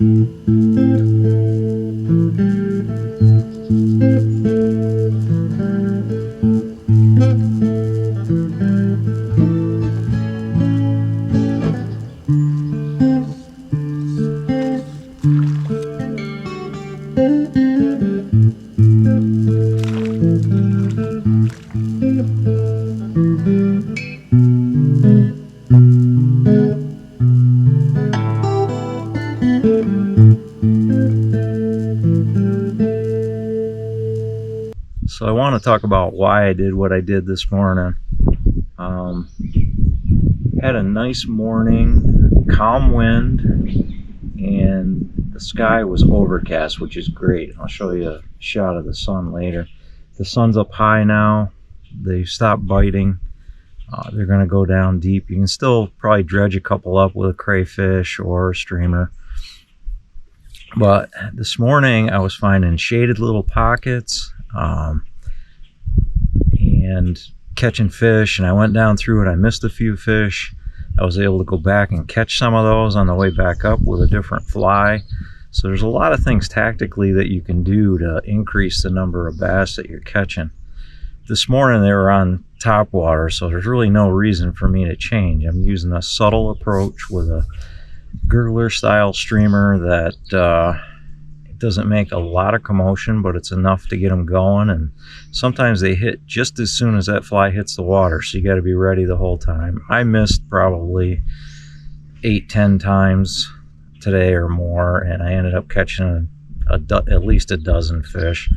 So I want to talk about why I did what I did this morning. Had a nice morning, calm wind, and the sky was overcast, which is great. I'll show you a shot of the sun later. The sun's up high now. They stopped biting. They're going to go down deep. You can still probably dredge a couple up with a crayfish or a streamer. But this morning I was finding shaded little pockets and catching fish, and I went down through it. I missed a few fish. I was able to go back and catch some of those on the way back up with a different fly. So there's a lot of things tactically that you can do to increase the number of bass that you're catching. This morning they were on top water, so there's really no reason for me to change. I'm using a subtle approach with a gurgler style streamer that it doesn't make a lot of commotion, but it's enough to get them going. And sometimes they hit just as soon as that fly hits the water, so you got to be ready the whole time. I missed probably 8-10 times today or more, and I ended up catching at least a dozen fish.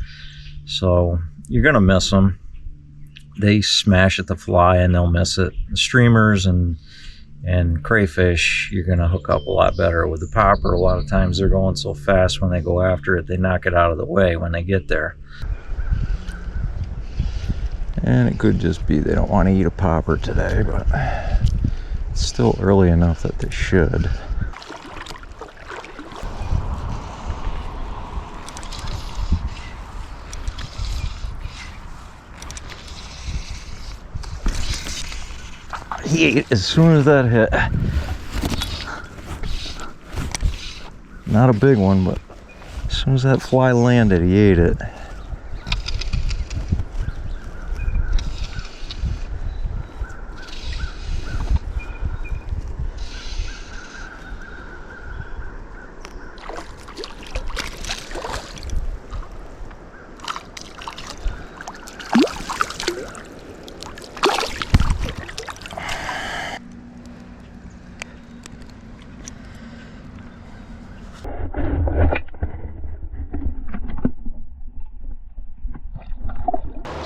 So you're gonna miss them. They smash at the fly and they'll miss it. The streamers and crayfish, you're gonna hook up a lot better. With the popper, a lot of times they're going so fast when they go after it, they knock it out of the way when they get there. And it could just be they don't want to eat a popper today, but it's still early enough that they should. He ate as soon as that hit. Not a big one, but as soon as that fly landed, he ate it.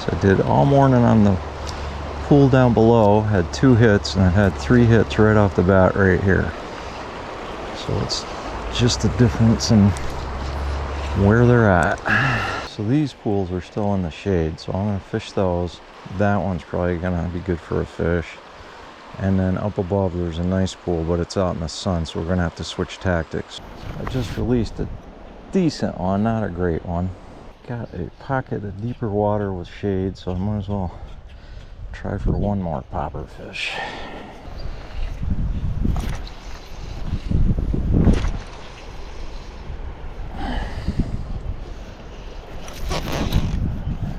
I did all morning on the pool down below, had 2 hits, and I had 3 hits right off the bat right here. So it's just the difference in where they're at. So these pools are still in the shade, so I'm going to fish those. That one's probably going to be good for a fish. And then up above there's a nice pool, but it's out in the sun, so we're going to have to switch tactics. I just released a decent one, not a great one. Got a pocket of deeper water with shade, so I might as well try for one more popper fish.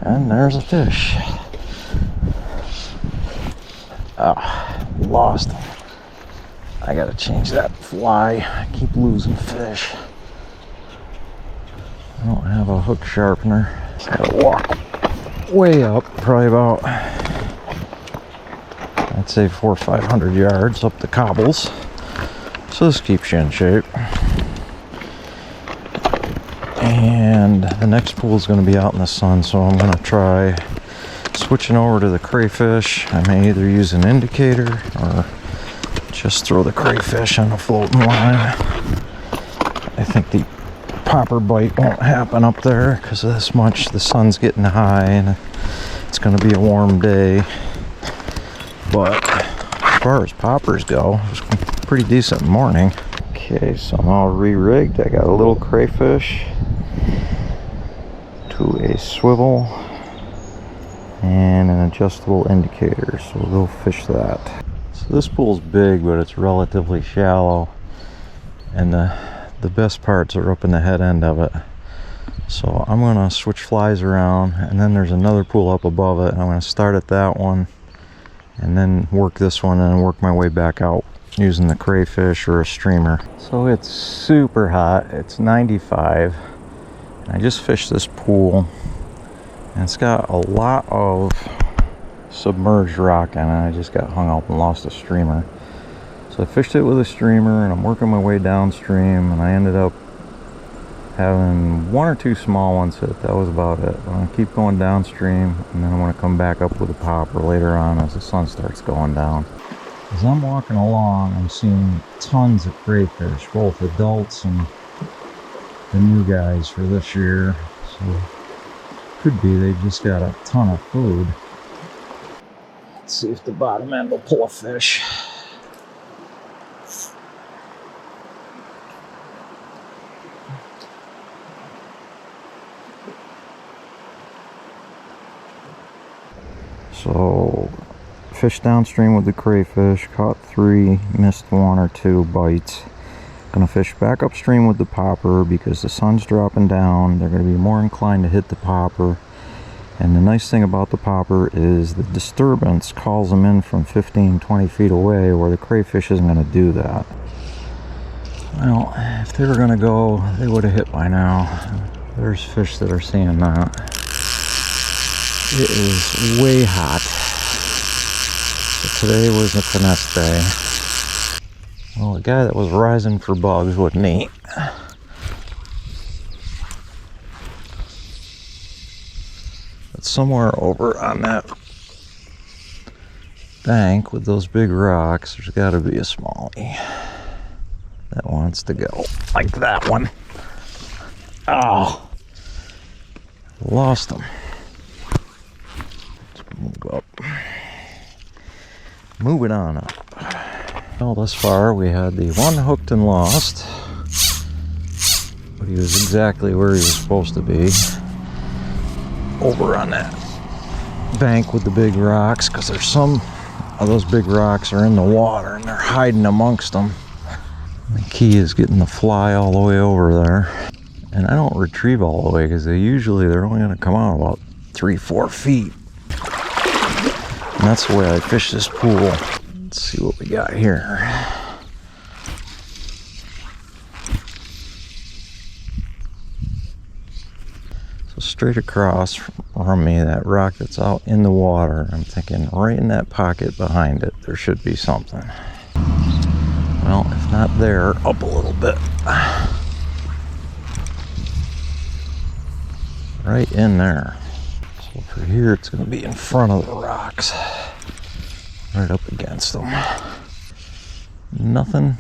And there's a fish. Ah, lost him. I gotta change that fly. I keep losing fish. I don't have a hook sharpener. Just gotta walk way up, probably about, I'd say 400 or 500 yards up the cobbles. So this keeps you in shape. And the next pool is going to be out in the sun, so I'm going to try switching over to the crayfish. I may either use an indicator or just throw the crayfish on a floating line. I think the popper bite won't happen up there because of this much. The sun's getting high and it's going to be a warm day. But as far as poppers go, it was a pretty decent morning. Okay, so I'm all re-rigged. I got a little crayfish to a swivel and an adjustable indicator, so we'll go fish that. So this pool's big, but it's relatively shallow, and the the best parts are up in the head end of it. So I'm gonna switch flies around, and then there's another pool up above it, and I'm gonna start at that one and then work this one and work my way back out using the crayfish or a streamer. So it's super hot, it's 95, and I just fished this pool, and it's got a lot of submerged rock in it. I just got hung up and lost a streamer. So I fished it with a streamer, and I'm working my way downstream, and I ended up having one or two small ones hit. That was about it. I'm going to keep going downstream, and then I want to come back up with a popper later on as the sun starts going down. As I'm walking along, I'm seeing tons of crayfish, both adults and the new guys for this year. So could be they just got a ton of food. Let's see if the bottom end will pull a fish. So, fished downstream with the crayfish, caught 3, missed 1 or 2 bites. Gonna fish back upstream with the popper because the sun's dropping down. They're gonna be more inclined to hit the popper. And the nice thing about the popper is the disturbance calls them in from 15-20 feet away, where the crayfish isn't gonna do that. Well, if they were gonna go, they would have hit by now. There's fish that are seeing that. It is way hot. So today was a finesse day. Well, the guy that was rising for bugs wouldn't eat. But somewhere over on that bank with those big rocks, there's got to be a smallie that wants to go. Like that one. Oh, lost him. Move up. Moving on up. Well, thus far we had the one hooked and lost, but he was exactly where he was supposed to be, over on that bank with the big rocks, because there's some of those big rocks are in the water and they're hiding amongst them. The key is getting the fly all the way over there, and I don't retrieve all the way because they're only going to come out about 3-4 feet. And that's the way I fish this pool. Let's see what we got here. So straight across from me, that rock that's out in the water, I'm thinking right in that pocket behind it, there should be something. Well, if not there, up a little bit. Right in there. So for here, it's going to be in front of the rocks. Right up against them. Nothing.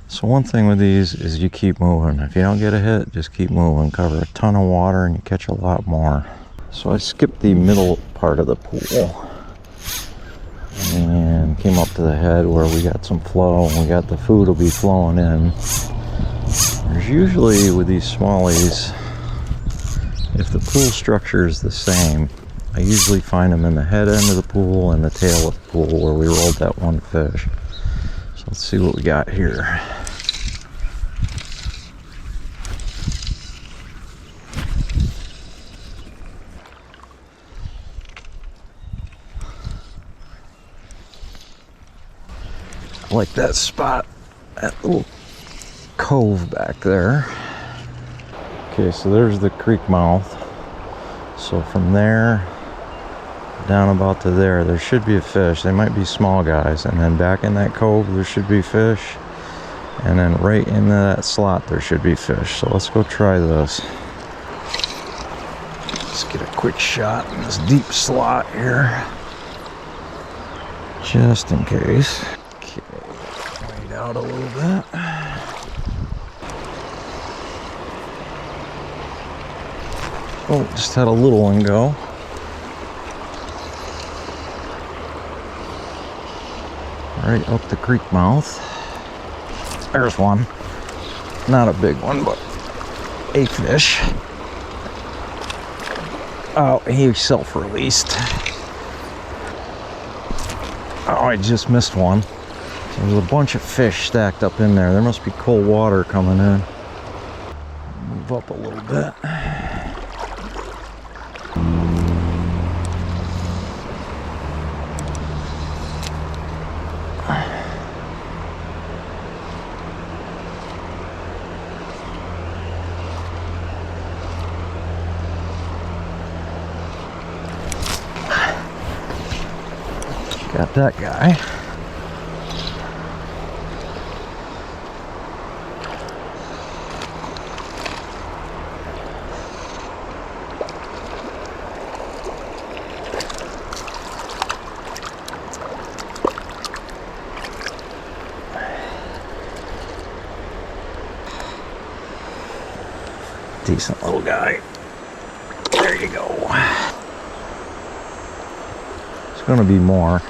So one thing with these is you keep moving. If you don't get a hit, just keep moving. Cover a ton of water and you catch a lot more. So I skipped the middle part of the pool and came up to the head where we got some flow and we got the food will be flowing in. There's usually, with these smallies, if the pool structure is the same, I usually find them in the head end of the pool and the tail of the pool where we rolled that one fish. So let's see what we got here. I like that spot, that little cove back there. Okay, so there's the creek mouth. So from there down about to there should be a fish. They might be small guys, and then back in that cove there should be fish, and then right into that slot there should be fish. So let's go try this. Let's get a quick shot in this deep slot here, just in case. Okay, wait out a little bit. Oh, just had a little one go. Right up the creek mouth. There's one. Not a big one, but a fish. Oh, he self-released. Oh, I just missed one. So there's a bunch of fish stacked up in there. There must be cold water coming in. Move up a little bit. Got that guy. Decent little guy. There you go. There's gonna be more.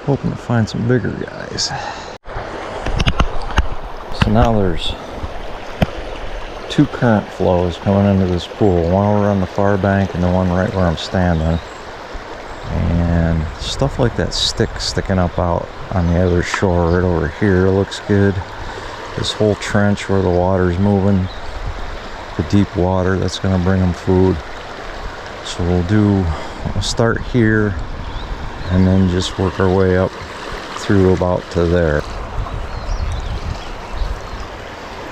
Hoping to find some bigger guys. So now there's two current flows coming into this pool. One over on the far bank and the one right where I'm standing. And stuff like that stick sticking up out on the other shore right over here looks good. This whole trench where the water's moving, the deep water, that's gonna bring them food. So we'll start here and then just work our way up through about to there.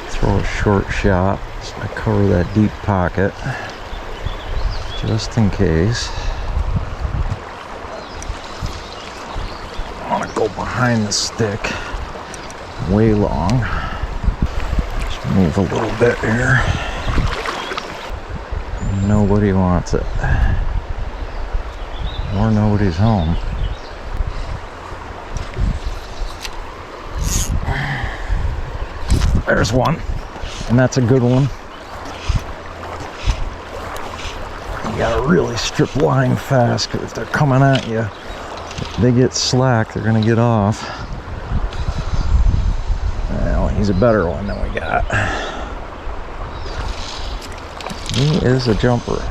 Throw a short shot so I cover that deep pocket just in case. I want to go behind the stick way long. Just move a little bit here. Nobody wants it. Or nobody's home. There's one, and that's a good one. You gotta really strip line fast, because if they're coming at you, if they get slack, they're gonna get off. Well, he's a better one than we got. He is a jumper.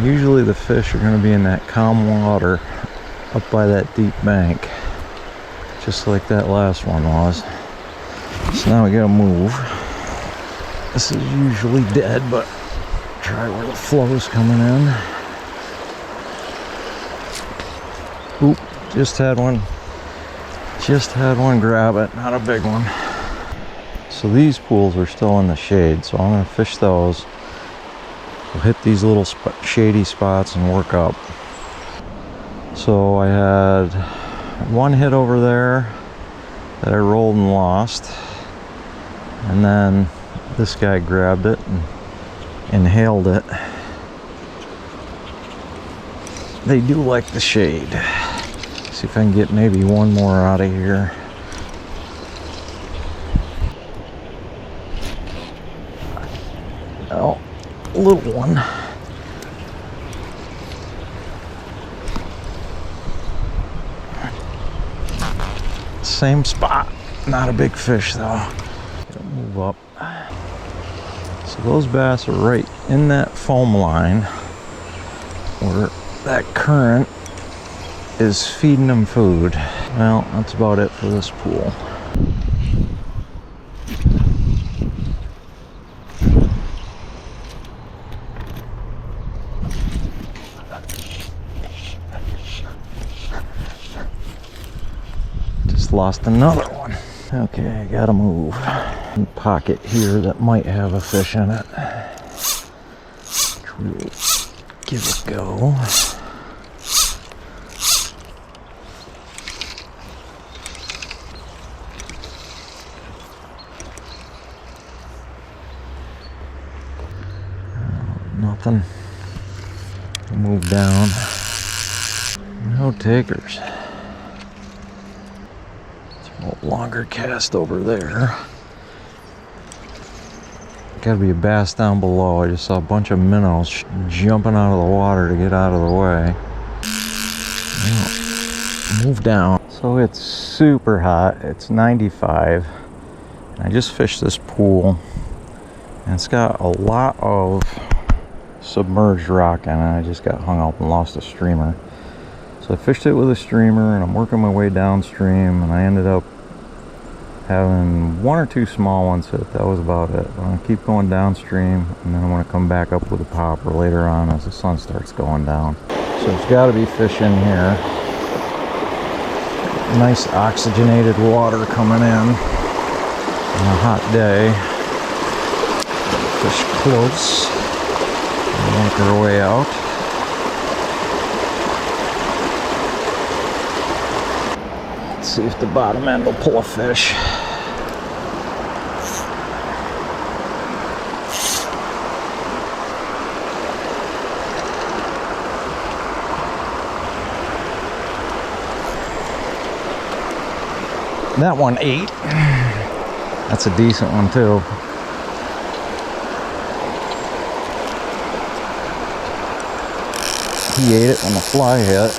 Usually the fish are going to be in that calm water up by that deep bank, just like that last one was. So now we gotta move. This is usually dead, but try where the flow's coming in. Oop, just had one grab it, not a big one. So these pools are still in the shade, so I'm going to fish those. We'll hit these little shady spots and work up. So I had one hit over there that I rolled and lost, and then this guy grabbed it and inhaled it. They do like the shade. See if I can get maybe one more out of here. Oh, a little one. Same spot. Not a big fish though. Gotta move up. So those bass are right in that foam line where that current is feeding them food. Well, that's about it for this pool. Just lost another one. Okay, I gotta move. Pocket here that might have a fish in it. We'll give it a go. Nothing. Move down. No takers. Longer cast over there. Gotta be a bass down below. I just saw a bunch of minnows jumping out of the water to get out of the way. Move down. So it's super hot. It's 95. And I just fished this pool. And it's got a lot of submerged rock in it. I just got hung up and lost a streamer. So I fished it with a streamer and I'm working my way downstream, and I ended up having 1 or 2 small ones hit. That was about it. I'm going to keep going downstream, and then I'm going to come back up with a popper later on as the sun starts going down. So there's got to be fish in here. Nice oxygenated water coming in on a hot day. Fish close. Make our way out. Let's see if the bottom end will pull a fish. That one ate. That's a decent one too. He ate it when the fly hit.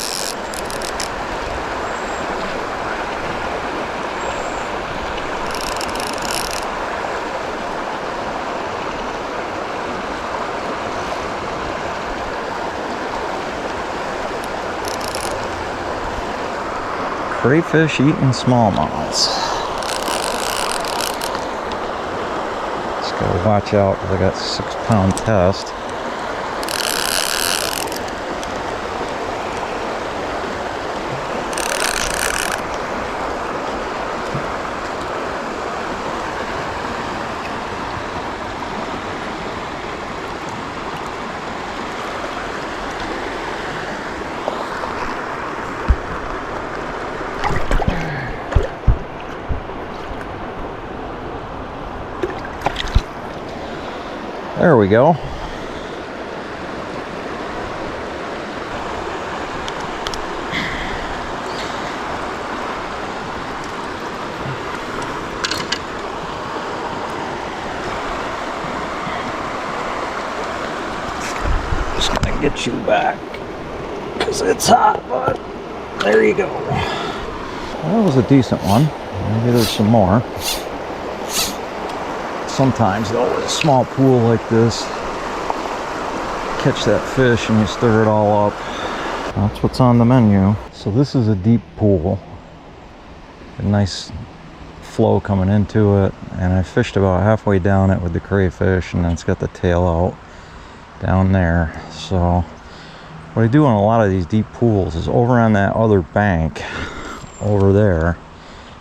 Crayfish eating smallmouths. Just gotta watch out because I got 6-pound test. There we go. Just gonna get you back because it's hot, but there you go. Well, that was a decent one. Maybe there's some more. Sometimes though, with a small pool like this, catch that fish and you stir it all up. That's what's on the menu. So this is a deep pool. A nice flow coming into it, and I fished about halfway down it with the crayfish, and then it's got the tail out down there. So what I do on a lot of these deep pools is over on that other bank over there,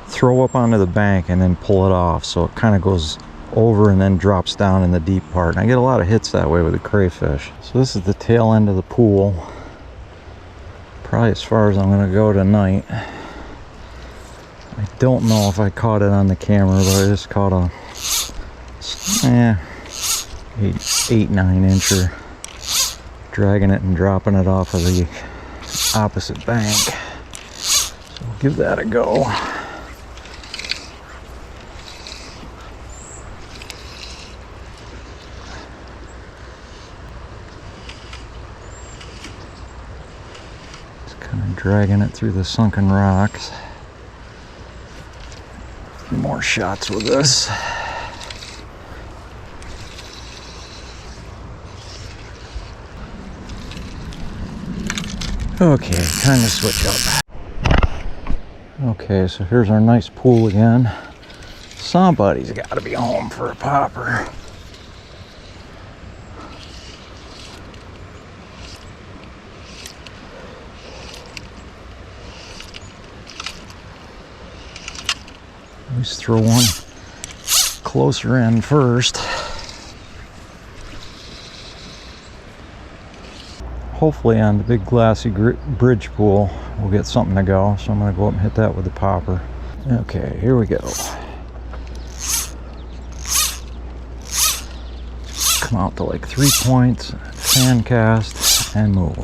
throw up onto the bank and then pull it off, so it kind of goes over and then drops down in the deep part, and I get a lot of hits that way with the crayfish. So this is the tail end of the pool, probably as far as I'm going to go tonight. I don't know if I caught it on the camera, but I just caught a 8-9 incher, dragging it and dropping it off of the opposite bank. So we'll give that a go. Dragging it through the sunken rocks. A few more shots with this. Okay, time to switch up. Okay, so here's our nice pool again. Somebody's got to be home for a popper. Let's throw one closer in first. Hopefully on the big glassy bridge pool we'll get something to go, so I'm going to go up and hit that with the popper. Okay, here we go. Come out to like 3 points, fan cast, and move.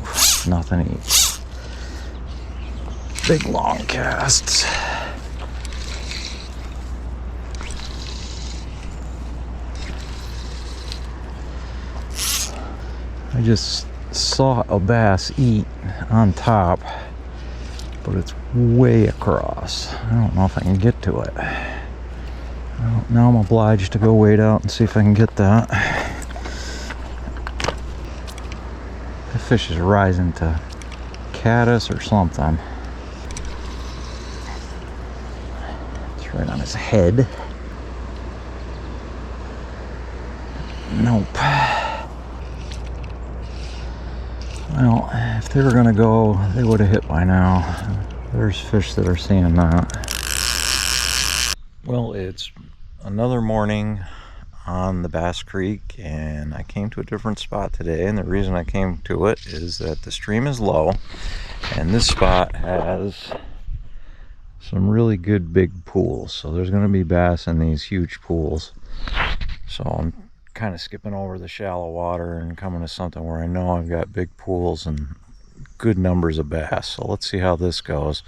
Nothing eats. Big long casts. just saw a bass eat on top, but it's way across. I don't know if I can get to it. Well, now I'm obliged to go wade out and see if I can get that. The fish is rising to caddis or something. It's right on his head. Nope. Well, if they were gonna go, they would have hit by now. There's fish that are seeing that. Well, it's another morning on the Bass Creek, and I came to a different spot today, and the reason I came to it is that the stream is low, and this spot has some really good big pools. So there's gonna be bass in these huge pools. So I'm kind of skipping over the shallow water and coming to something where I know I've got big pools and good numbers of bass. So let's see how this goes.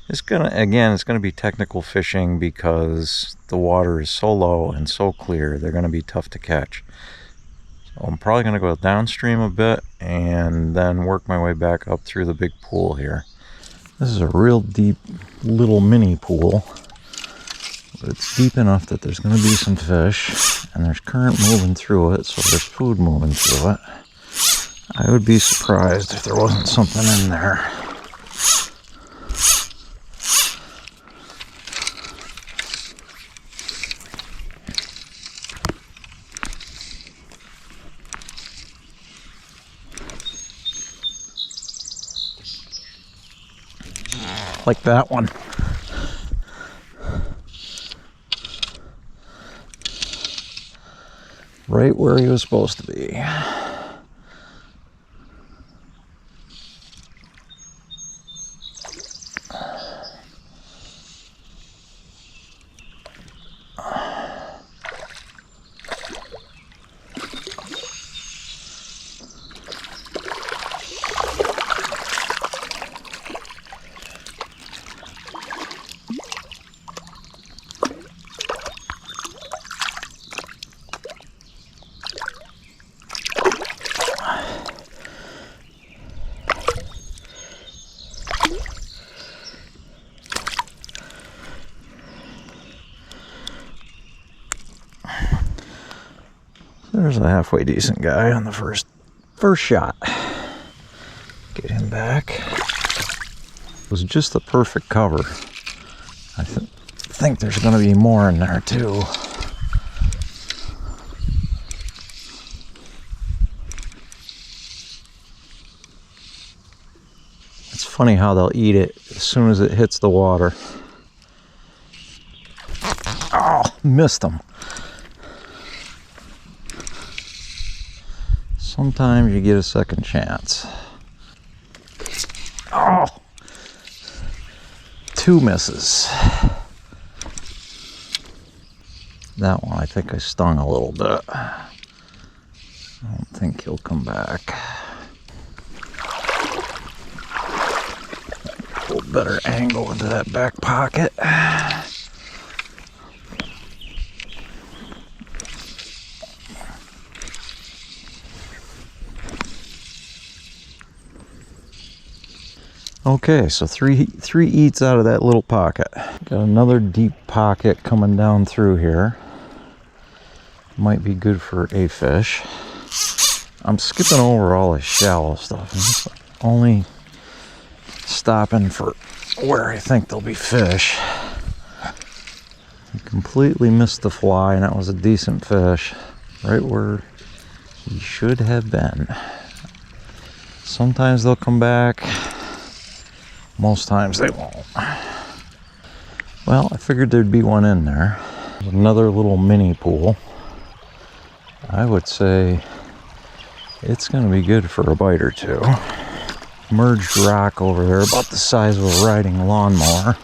It's gonna be technical fishing because the water is so low and so clear. They're gonna be tough to catch. So I'm probably gonna go downstream a bit and then work my way back up through the big pool here. This is a real deep little mini pool. But it's deep enough that there's going to be some fish, and there's current moving through it, so there's food moving through it. I would be surprised if there wasn't something in there. Like that one. Right where he was supposed to be. There's a halfway decent guy on the first shot. Get him back. It was just the perfect cover. I think there's going to be more in there too. It's funny how they'll eat it as soon as it hits the water. Oh, missed him. Sometimes you get a second chance. Oh! 2 misses. That one I think I stung a little bit. I don't think he'll come back. A little better angle into that back pocket. Okay, so three eats out of that little pocket. Got another deep pocket coming down through here. Might be good for a fish. I'm skipping over all the shallow stuff. I'm only stopping for where I think there'll be fish. I completely missed the fly, and that was a decent fish. Right where he should have been. Sometimes they'll come back. Most times they won't. Well, I figured there'd be one in there. Another little mini pool. I would say it's going to be good for a bite or two. Merged rock over there about the size of a riding lawnmower.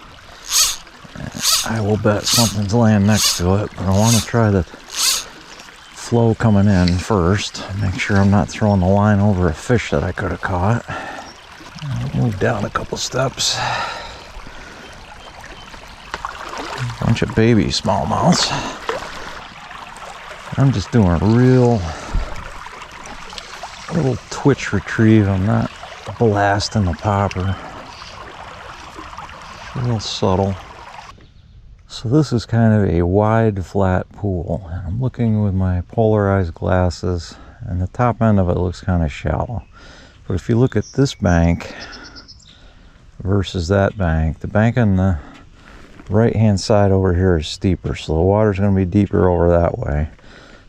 I will bet something's laying next to it, but I want to try the flow coming in first. Make sure I'm not throwing the line over a fish that I could have caught. I'll move down a couple steps. Bunch of baby smallmouths. I'm just doing real little twitch retrieve. I'm not blasting the popper. Real subtle. So this is kind of a wide, flat pool. And I'm looking with my polarized glasses, and the top end of it looks kind of shallow. But if you look at this bank versus that bank, the bank on the right-hand side over here is steeper, so the water's going to be deeper over that way.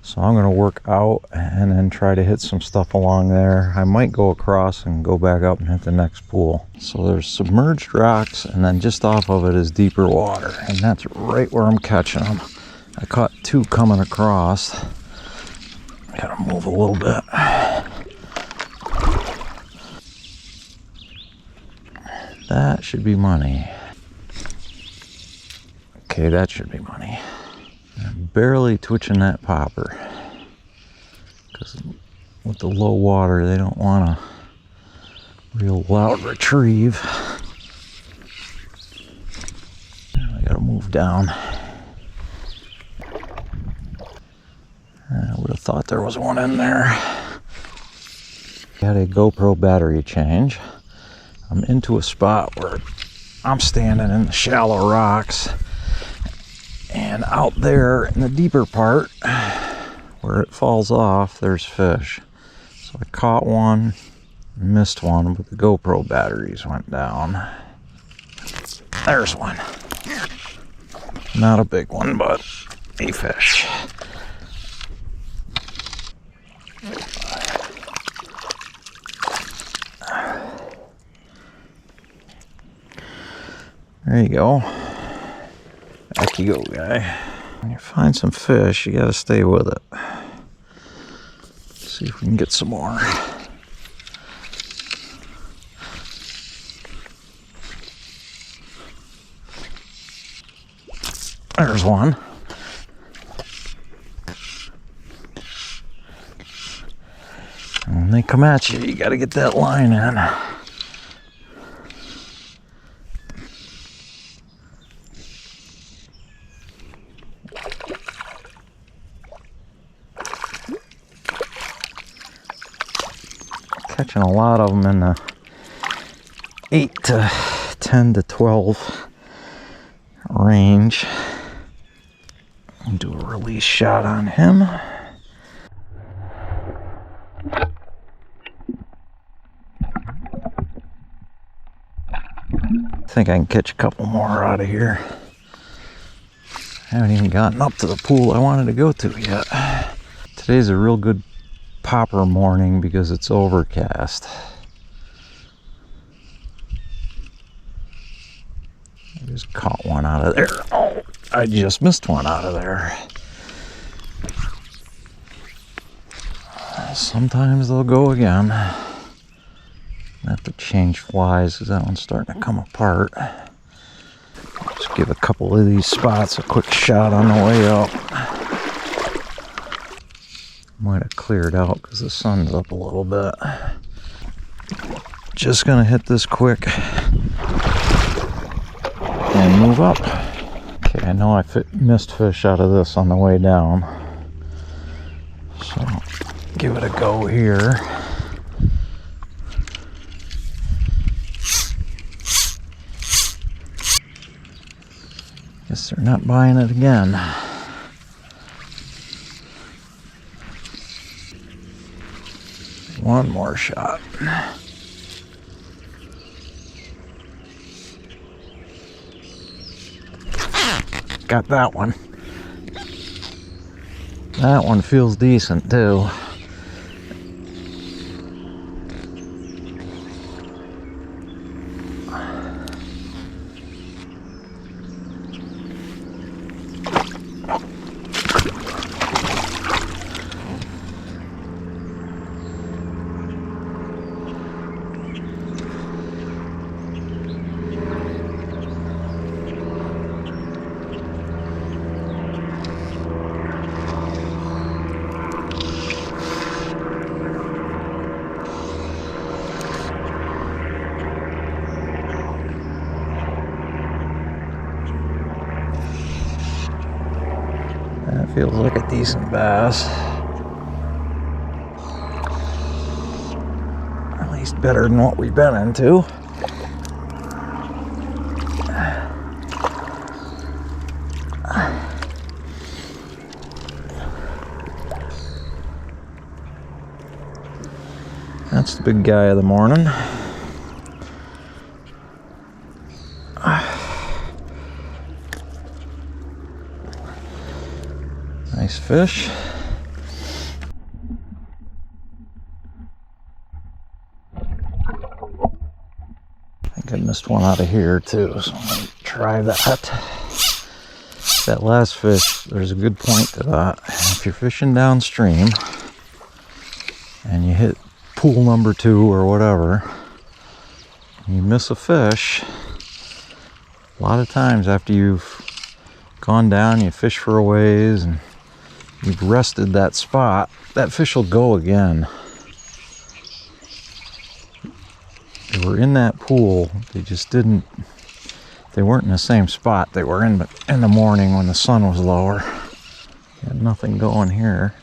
So I'm going to work out and then try to hit some stuff along there. I might go across and go back up and hit the next pool. So there's submerged rocks, and then just off of it is deeper water, and that's right where I'm catching them. I caught two coming across. Gotta move a little bit. That should be money. Okay, that should be money. I'm barely twitching that popper, because with the low water they don't want a real loud retrieve. I gotta move down. I would have thought there was one in there. Got a GoPro battery change. I'm into a spot where I'm standing in the shallow rocks, and out there in the deeper part where it falls off, there's fish. So I caught one, missed one, but the GoPro batteries went down. There's one. Not a big one, but a fish. There you go. Back you go, guy. When you find some fish, you gotta stay with it. See if we can get some more. There's one. And when they come at you, you gotta get that line in. Catching a lot of them in the 8 to 10 to 12 range. I'll do a release shot on him. I think I can catch a couple more out of here. I haven't even gotten up to the pool I wanted to go to yet. Today's a real good popper morning because it's overcast. I just caught one out of there. Oh, I just missed one out of there. Sometimes they'll go again. I have to change flies because that one's starting to come apart. Just give a couple of these spots a quick shot on the way up. Might have cleared out because the sun's up a little bit. Just gonna hit this quick and move up. Okay, I know I missed fish out of this on the way down, so give it a go here. Guess they're not buying it again. One more shot. Got that one. That one feels decent too. That feels like a decent bass. better than what we've been into. That's the big guy of the morning. Nice fish. I think I missed one out of here too, so I'm going to try that. That last fish, there's a good point to that. If you're fishing downstream and you hit pool number 2 or whatever, and you miss a fish, a lot of times after you've gone down, you fish for a ways and you've rested that spot, that fish will go again. They were in that pool, they just didn't, they weren't in the same spot. They were in the morning when the sun was lower. Had nothing going here.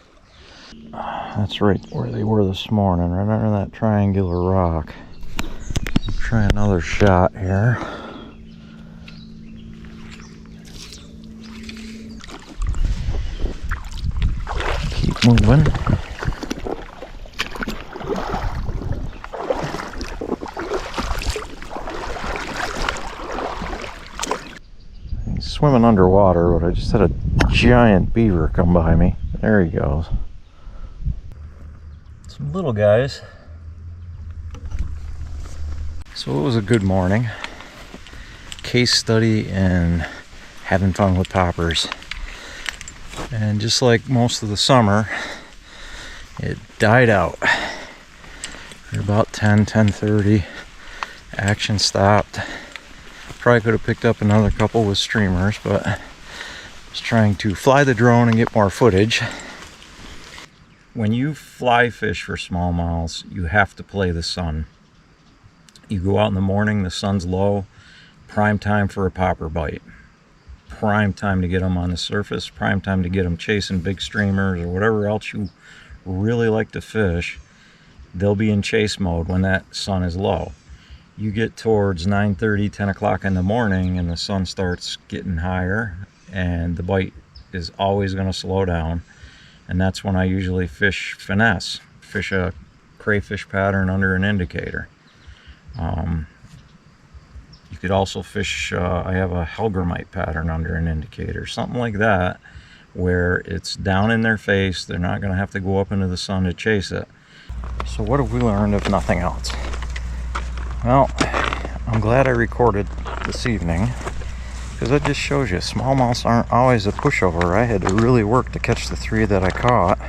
That's right where they were this morning, right under that triangular rock. Try another shot here. Keep moving. He's swimming underwater, but I just had a giant beaver come by me. There he goes. Some little guys. So it was a good morning. Case study in having fun with poppers. And just like most of the summer, it died out. At about 10:30, action stopped. Probably could have picked up another couple with streamers, but I was trying to fly the drone and get more footage. When you fly fish for smallmouths, you have to play the sun. You go out in the morning, the sun's low, prime time for a popper bite. Prime time to get them on the surface, prime time to get them chasing big streamers or whatever else you really like to fish. They'll be in chase mode when that sun is low. You get towards 9:30, 10 o'clock in the morning and the sun starts getting higher and the bite is always going to slow down. And that's when I usually fish finesse, fish a crayfish pattern under an indicator. You could also fish, I have a Helgramite pattern under an indicator, something like that, where it's down in their face, they're not going to have to go up into the sun to chase it. So what have we learned if nothing else? Well, I'm glad I recorded this evening, because it just shows you smallmouths aren't always a pushover. I had to really work to catch the 3 that I caught,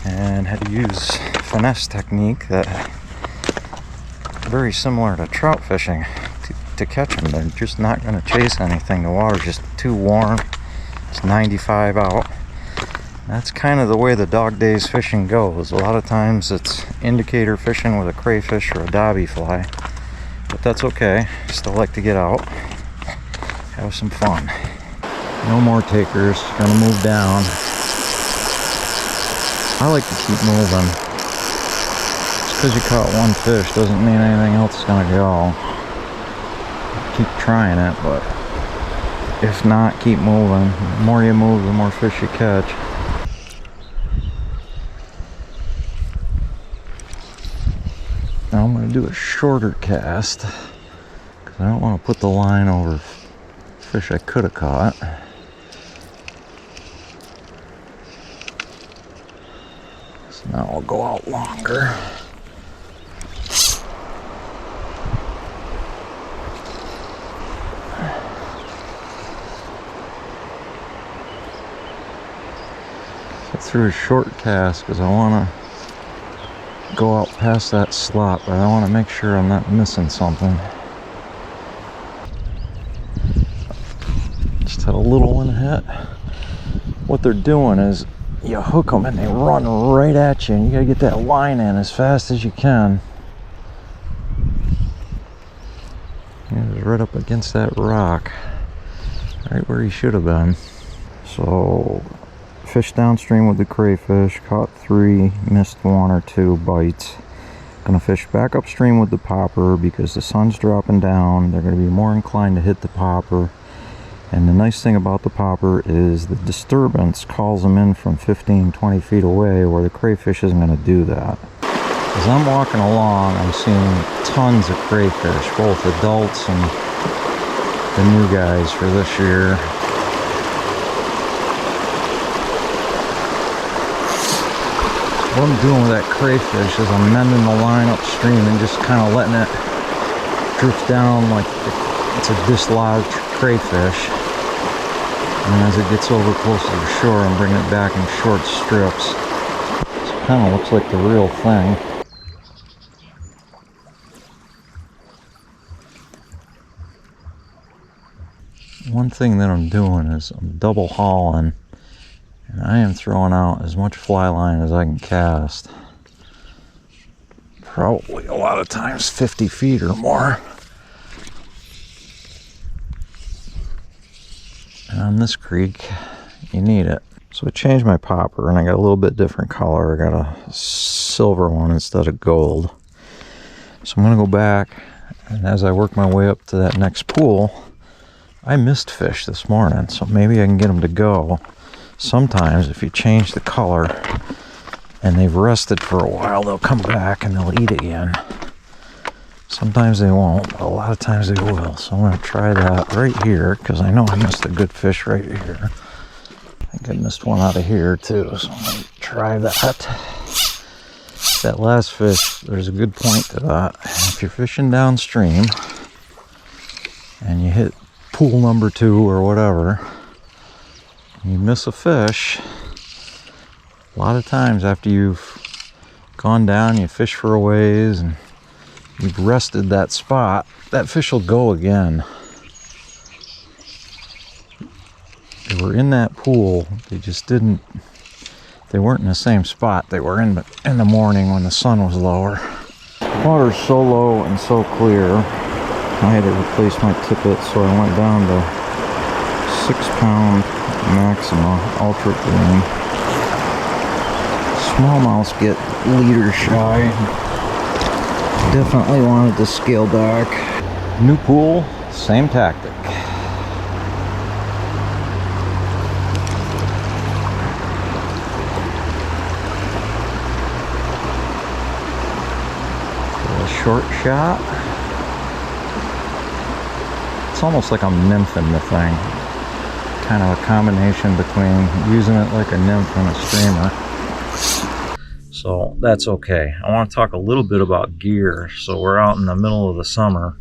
and had to use finesse technique that very similar to trout fishing to catch them. They're just not going to chase anything. The water's just too warm. It's 95 out. That's kind of the way the dog days fishing goes. A lot of times it's indicator fishing with a crayfish or a dobby fly, but that's okay. Still like to get out, have some fun. No more takers. Gonna move down. I like to keep moving. Just because you caught one fish doesn't mean anything else is gonna go. Keep trying it, but if not, keep moving. The more you move, the more fish you catch. Now I'm going to do a shorter cast because I don't want to put the line over fish I could have caught. So now I'll go out longer. I threw a short cast because I want to go out past that slot, but I want to make sure I'm not missing something. Just had a little one hit. What they're doing is you hook them and they run right at you, and you gotta get that line in as fast as you can. He was right up against that rock, right where he should have been. So fished downstream with the crayfish, caught 3, missed 1 or 2 bites. Gonna fish back upstream with the popper because the sun's dropping down. They're gonna be more inclined to hit the popper. And the nice thing about the popper is the disturbance calls them in from 15-20 feet away, where the crayfish isn't gonna do that. As I'm walking along, I'm seeing tons of crayfish, both adults and the new guys for this year. What I'm doing with that crayfish is I'm mending the line upstream and just kind of letting it drift down like it's a dislodged crayfish. And as it gets over close to the shore, I'm bringing it back in short strips. So it kind of looks like the real thing. One thing that I'm doing is I'm double hauling, and I am throwing out as much fly line as I can cast. Probably a lot of times 50 feet or more. And on this creek, you need it. So I changed my popper and I got a little bit different color. I got a silver one instead of gold. So I'm gonna go back, and as I work my way up to that next pool, I missed fish this morning, so maybe I can get them to go. Sometimes if you change the color and they've rested for a while, they'll come back and they'll eat again. Sometimes they won't, but a lot of times they will. So I'm going to try that right here, because I know I missed a good fish right here. I think I missed one out of here too, so I'm going to try that. That last fish, there's a good point to that. If you're fishing downstream and you hit pool number 2 or whatever, you miss a fish, a lot of times after you've gone down, you fish for a ways and you've rested that spot, that fish will go again. They were in that pool, they just didn't, they weren't in the same spot. They were in the morning when the sun was lower. Water's so low and so clear, I had to replace my tippet, so I went down to 6-pound Maxima Ultra Green. Smallmouths get leader shy. Definitely wanted to scale back. New pool, same tactic. A short shot. It's almost like I'm nymphing the thing. Kind of a combination between using it like a nymph and a streamer. So that's okay. I want to talk a little bit about gear. So we're out in the middle of the summer.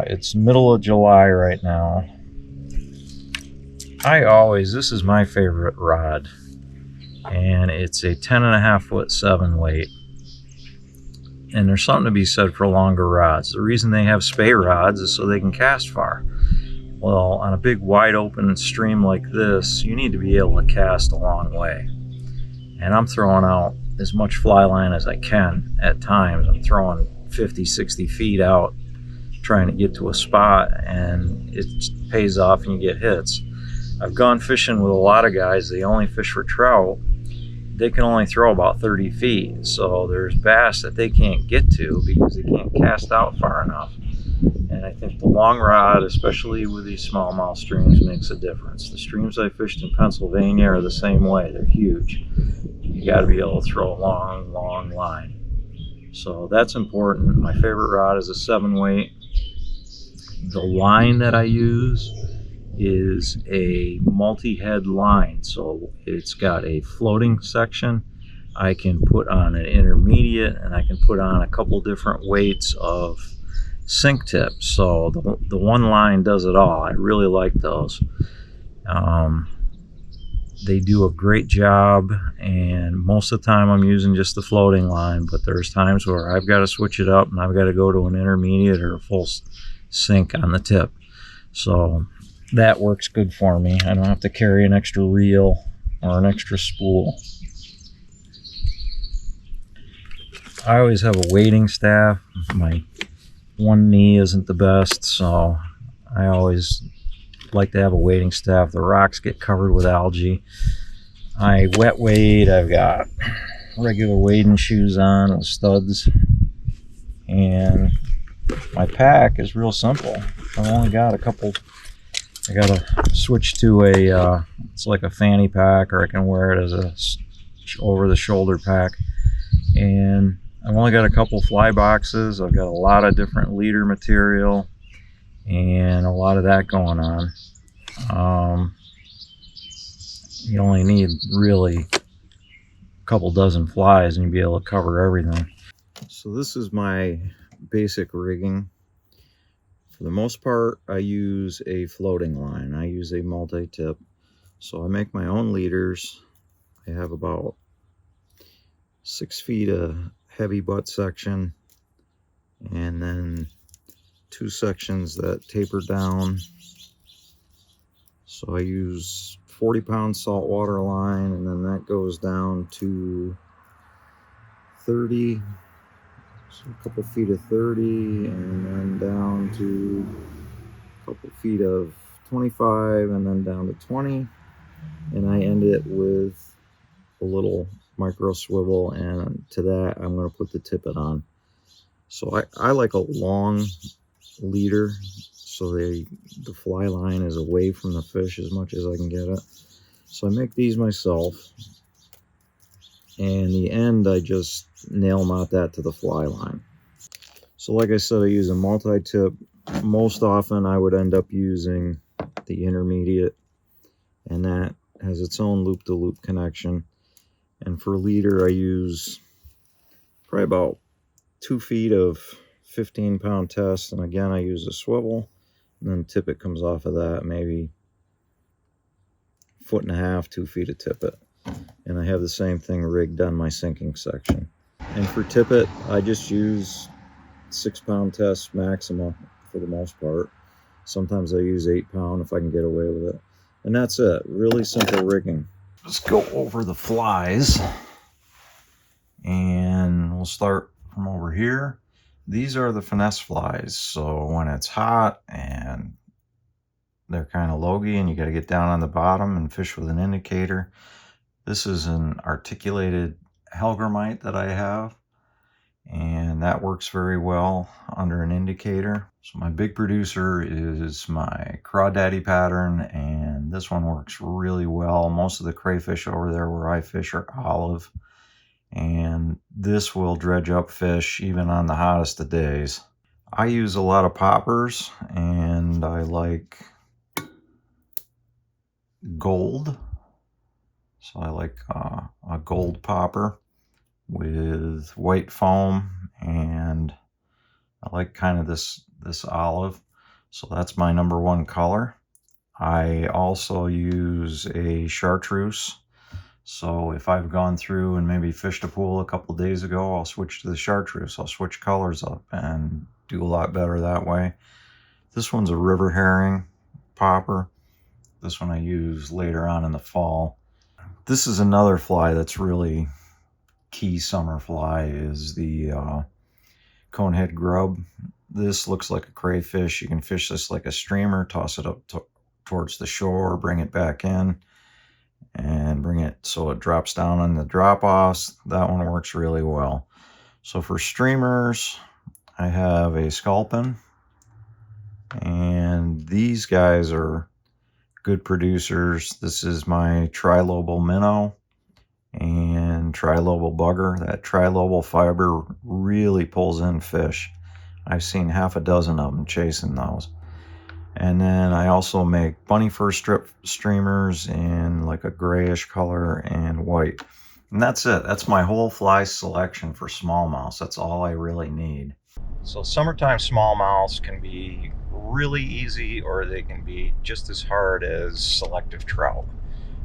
It's middle of July right now. This is my favorite rod. And it's a 10.5 foot 7 weight. And there's something to be said for longer rods. The reason they have spay rods is so they can cast far. Well, on a big wide open stream like this, you need to be able to cast a long way. And I'm throwing out as much fly line as I can at times. I'm throwing 50, 60 feet out trying to get to a spot, and it pays off and you get hits. I've gone fishing with a lot of guys, they only fish for trout. They can only throw about 30 feet. So there's bass that they can't get to because they can't cast out far enough. And I think the long rod, especially with these smallmouth streams, makes a difference. The streams I fished in Pennsylvania are the same way. They're huge. You got to be able to throw a long, long line. So that's important. My favorite rod is a 7 weight. The line that I use is a multi-head line, so it's got a floating section. I can put on an intermediate, and I can put on a couple different weights of sink tips. So the one line does it all. I really like those. They do a great job, and most of the time I'm using just the floating line, but there's times where I've got to switch it up and I've got to go to an intermediate or a full sink on the tip. So that works good for me. I don't have to carry an extra reel or an extra spool. I always have a wading staff. My one knee isn't the best, so I always like to have a wading staff. The rocks get covered with algae. I wet wade. I've got regular wading shoes on with studs, and my pack is real simple. I've only got a couple. I gotta switch to a it's like a fanny pack, or I can wear it as a over the shoulder pack. And I've only got a couple fly boxes. I've got a lot of different leader material and a lot of that going on. You only need really a couple dozen flies and you'll be able to cover everything. So this is my basic rigging. For the most part, I use a floating line. I use a multi-tip. So I make my own leaders. I have about 6 feet of heavy butt section, and then 2 sections that taper down. So I use 40-pound saltwater line, and then that goes down to 30, so a couple feet of 30, and then down to a couple feet of 25, and then down to 20, and I end it with a little micro swivel, and to that I'm going to put the tippet on. So I like a long leader, so the fly line is away from the fish as much as I can get it. So I make these myself, and the end I just nail mount that to the fly line. So like I said, I use a multi-tip. Most often I would end up using the intermediate, and that has its own loop-to-loop connection. And for leader, I use probably about 2 feet of 15-pound test, and again I use a swivel, and then tippet comes off of that, maybe 1.5 to 2 feet of tippet. And I have the same thing rigged on my sinking section. And for tippet, I just use 6-pound test maxima for the most part. Sometimes I use 8-pound if I can get away with it. And that's it. Really simple rigging. Let's go over the flies, and we'll start from over here. These are the finesse flies. So when it's hot and they're kind of logy and you got to get down on the bottom and fish with an indicator, this is an articulated hellgrammite that I have, and that works very well under an indicator. So my big producer is my crawdaddy pattern, and this one works really well. Most of the crayfish over there where I fish are olive, and this will dredge up fish even on the hottest of days. I use a lot of poppers, and I like gold. So I like a gold popper with white foam, and I like kind of this olive. So that's my #1 color. I also use a chartreuse. So if I've gone through and maybe fished a pool a couple days ago, I'll switch to the chartreuse. I'll switch colors up and do a lot better that way. This one's a river herring popper. This one I use later on in the fall. This is another fly that's really key summer fly, is the conehead grub. This looks like a crayfish. You can fish this like a streamer, toss it up towards the shore, bring it back in, and bring it so it drops down on the drop-offs. That one works really well. So for streamers, I have a sculpin, and these guys are good producers. This is my trilobal minnow and trilobal bugger. That trilobal fiber really pulls in fish. I've seen half a dozen of them chasing those. And then I also make bunny fur strip streamers in like a grayish color and white. And that's it. That's my whole fly selection for smallmouths. That's all I really need. So summertime smallmouths can be really easy, or they can be just as hard as selective trout.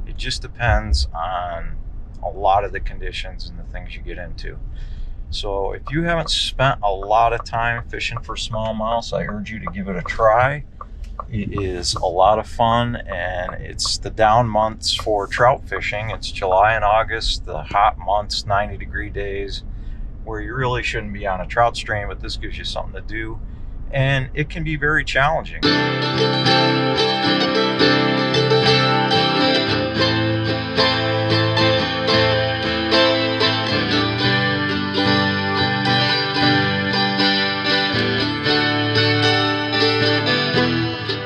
It just depends on a lot of the conditions and the things you get into. So if you haven't spent a lot of time fishing for smallmouths, I urge you to give it a try. It is a lot of fun, and it's the down months for trout fishing. It's July and August, the hot months, 90-degree days, where you really shouldn't be on a trout stream, but this gives you something to do, and it can be very challenging.